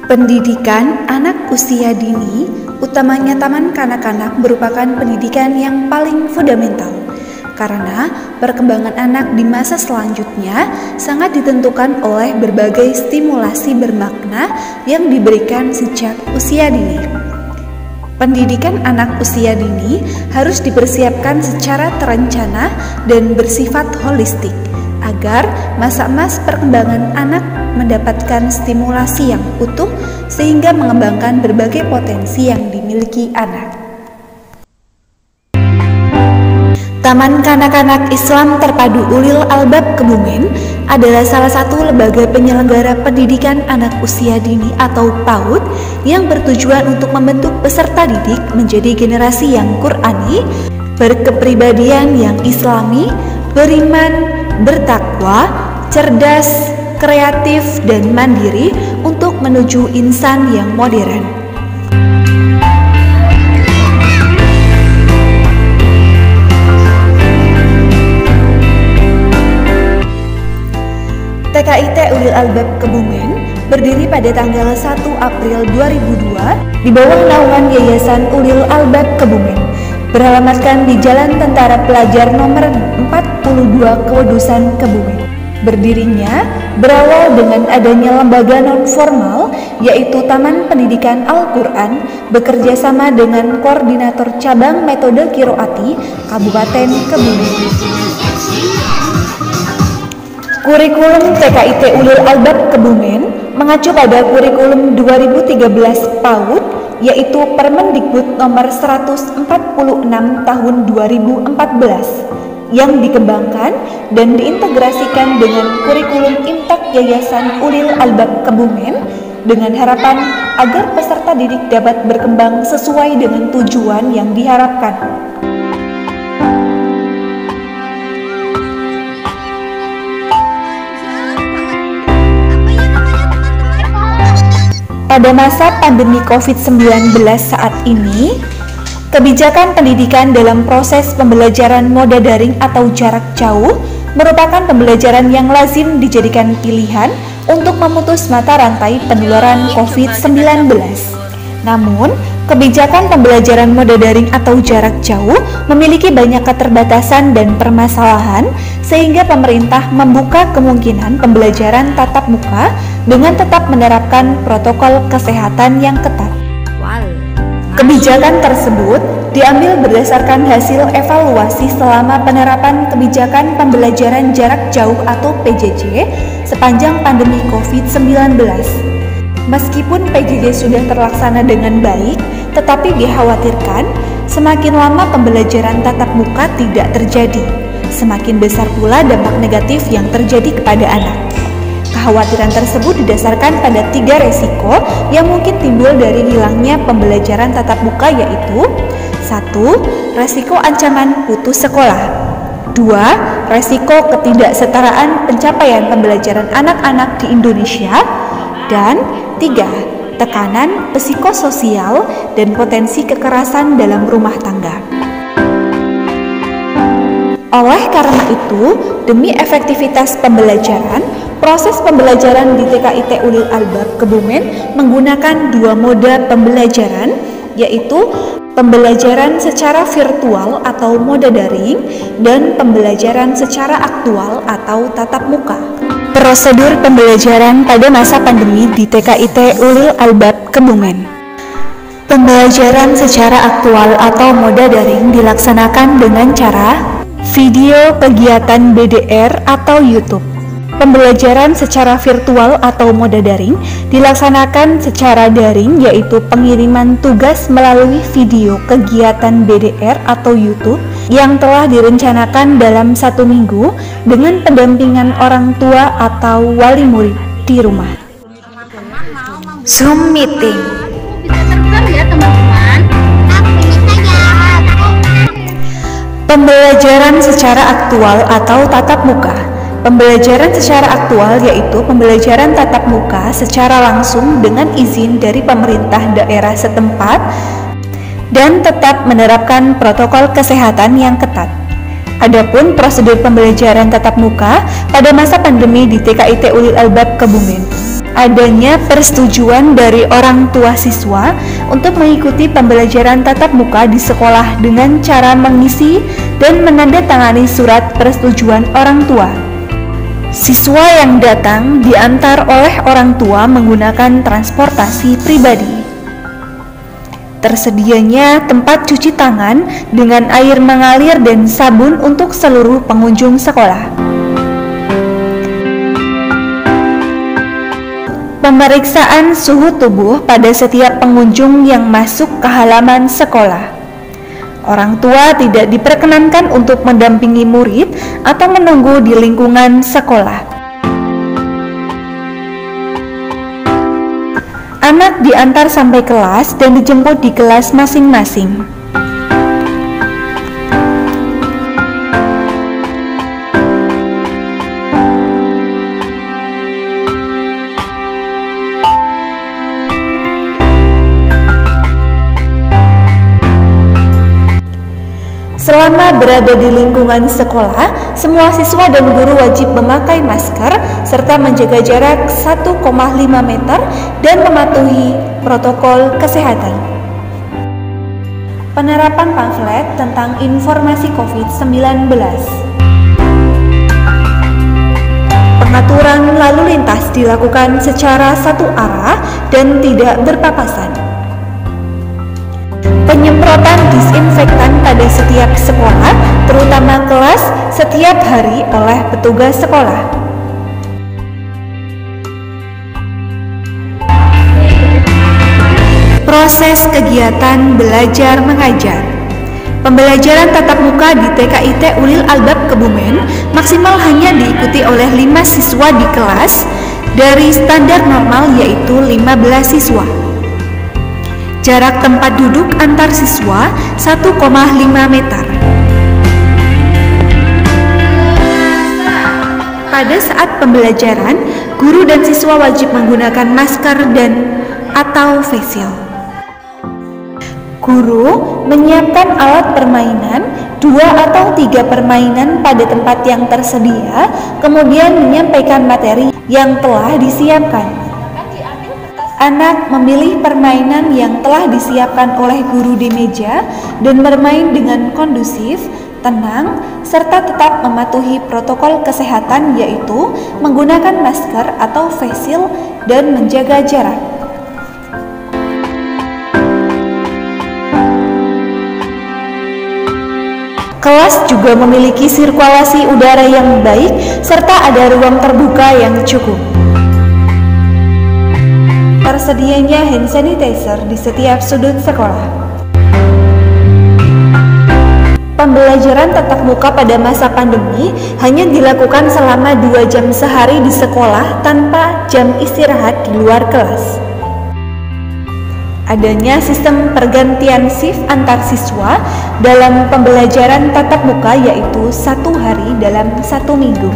Pendidikan anak usia dini, utamanya taman kanak-kanak, merupakan pendidikan yang paling fundamental karena perkembangan anak di masa selanjutnya sangat ditentukan oleh berbagai stimulasi bermakna yang diberikan sejak usia dini. Pendidikan anak usia dini harus dipersiapkan secara terencana dan bersifat holistik agar masa emas perkembangan anak mendapatkan stimulasi yang utuh sehingga mengembangkan berbagai potensi yang dimiliki anak. Taman Kanak-kanak Islam Terpadu Ulil Albab Kebumen adalah salah satu lembaga penyelenggara pendidikan anak usia dini atau PAUD yang bertujuan untuk membentuk peserta didik menjadi generasi yang Qur'ani, berkepribadian yang Islami, beriman, bertakwa, cerdas, kreatif, dan mandiri untuk menuju insan yang modern. TKIT Ulil Albab Kebumen berdiri pada tanggal 1 April 2002 di bawah naungan Yayasan Ulil Albab Kebumen, beralamatkan di Jalan Tentara Pelajar nomor 42 Kewedusan Kebumen. Berdirinya berawal dengan adanya lembaga non-formal yaitu Taman Pendidikan Al-Quran bekerja sama dengan Koordinator Cabang Metode Qiraati Kabupaten Kebumen. Kurikulum TKIT Ulil Albab Kebumen mengacu pada kurikulum 2013 PAUD yaitu Permendikbud nomor 146 tahun 2014 yang dikembangkan dan diintegrasikan dengan kurikulum Imtak Yayasan Ulil Albab Kebumen dengan harapan agar peserta didik dapat berkembang sesuai dengan tujuan yang diharapkan. Pada masa pandemi COVID-19 saat ini, kebijakan pendidikan dalam proses pembelajaran moda daring atau jarak jauh merupakan pembelajaran yang lazim dijadikan pilihan untuk memutus mata rantai penularan COVID-19. Namun, kebijakan pembelajaran moda daring atau jarak jauh memiliki banyak keterbatasan dan permasalahan sehingga pemerintah membuka kemungkinan pembelajaran tatap muka dengan tetap menerapkan protokol kesehatan yang ketat. Kebijakan tersebut diambil berdasarkan hasil evaluasi selama penerapan kebijakan pembelajaran jarak jauh atau PJJ sepanjang pandemi COVID-19. Meskipun PJJ sudah terlaksana dengan baik, tetapi dikhawatirkan semakin lama pembelajaran tatap muka tidak terjadi, semakin besar pula dampak negatif yang terjadi kepada anak. Kekhawatiran tersebut didasarkan pada 3 resiko yang mungkin timbul dari hilangnya pembelajaran tatap muka yaitu 1. Resiko ancaman putus sekolah, 2. Resiko ketidaksetaraan pencapaian pembelajaran anak-anak di Indonesia, dan 3. Tekanan psikososial dan potensi kekerasan dalam rumah tangga. Oleh karena itu, demi efektivitas pembelajaran, proses pembelajaran di TKIT Ulil Albab Kebumen menggunakan 2 moda pembelajaran, yaitu pembelajaran secara virtual atau moda daring dan pembelajaran secara aktual atau tatap muka. Prosedur pembelajaran pada masa pandemi di TKIT Ulil Albab Kebumen. Pembelajaran secara aktual atau moda daring dilaksanakan dengan cara video kegiatan BDR atau YouTube. Pembelajaran secara virtual atau moda daring dilaksanakan secara daring yaitu pengiriman tugas melalui video kegiatan BDR atau YouTube yang telah direncanakan dalam 1 minggu dengan pendampingan orang tua atau wali murid di rumah. Zoom meeting. Pembelajaran secara aktual atau tatap muka. Pembelajaran secara aktual yaitu pembelajaran tatap muka secara langsung dengan izin dari pemerintah daerah setempat dan tetap menerapkan protokol kesehatan yang ketat. Adapun prosedur pembelajaran tatap muka pada masa pandemi di TKIT Ulil Albab Kebumen adanya persetujuan dari orang tua siswa untuk mengikuti pembelajaran tatap muka di sekolah dengan cara mengisi dan menandatangani surat persetujuan orang tua. Siswa yang datang diantar oleh orang tua menggunakan transportasi pribadi. Tersedianya tempat cuci tangan dengan air mengalir dan sabun untuk seluruh pengunjung sekolah. Pemeriksaan suhu tubuh pada setiap pengunjung yang masuk ke halaman sekolah. Orang tua tidak diperkenankan untuk mendampingi murid atau menunggu di lingkungan sekolah. Anak diantar sampai kelas dan dijemput di kelas masing-masing. Selama berada di lingkungan sekolah, semua siswa dan guru wajib memakai masker serta menjaga jarak 1,5 meter dan mematuhi protokol kesehatan. Penerapan pamflet tentang informasi COVID-19. Pengaturan lalu lintas dilakukan secara satu arah dan tidak berpapasan. Penyemprotan disinfektan pada setiap sekolah, terutama kelas, setiap hari oleh petugas sekolah. Proses kegiatan belajar mengajar. Pembelajaran tatap muka di TKIT Ulil Albab Kebumen maksimal hanya diikuti oleh 5 siswa di kelas dari standar normal yaitu 15 siswa. Jarak tempat duduk antar siswa 1,5 meter. Pada saat pembelajaran, guru dan siswa wajib menggunakan masker dan atau face shield. Guru menyiapkan alat permainan 2 atau 3 permainan pada tempat yang tersedia, kemudian menyampaikan materi yang telah disiapkan. Anak memilih permainan yang telah disiapkan oleh guru di meja dan bermain dengan kondusif, tenang, serta tetap mematuhi protokol kesehatan yaitu menggunakan masker atau face shield dan menjaga jarak. Kelas juga memiliki sirkulasi udara yang baik serta ada ruang terbuka yang cukup. Tersedianya hand sanitizer di setiap sudut sekolah. Pembelajaran tatap muka pada masa pandemi hanya dilakukan selama 2 jam sehari di sekolah tanpa jam istirahat di luar kelas. Adanya sistem pergantian shift antar siswa dalam pembelajaran tatap muka yaitu 1 hari dalam 1 minggu.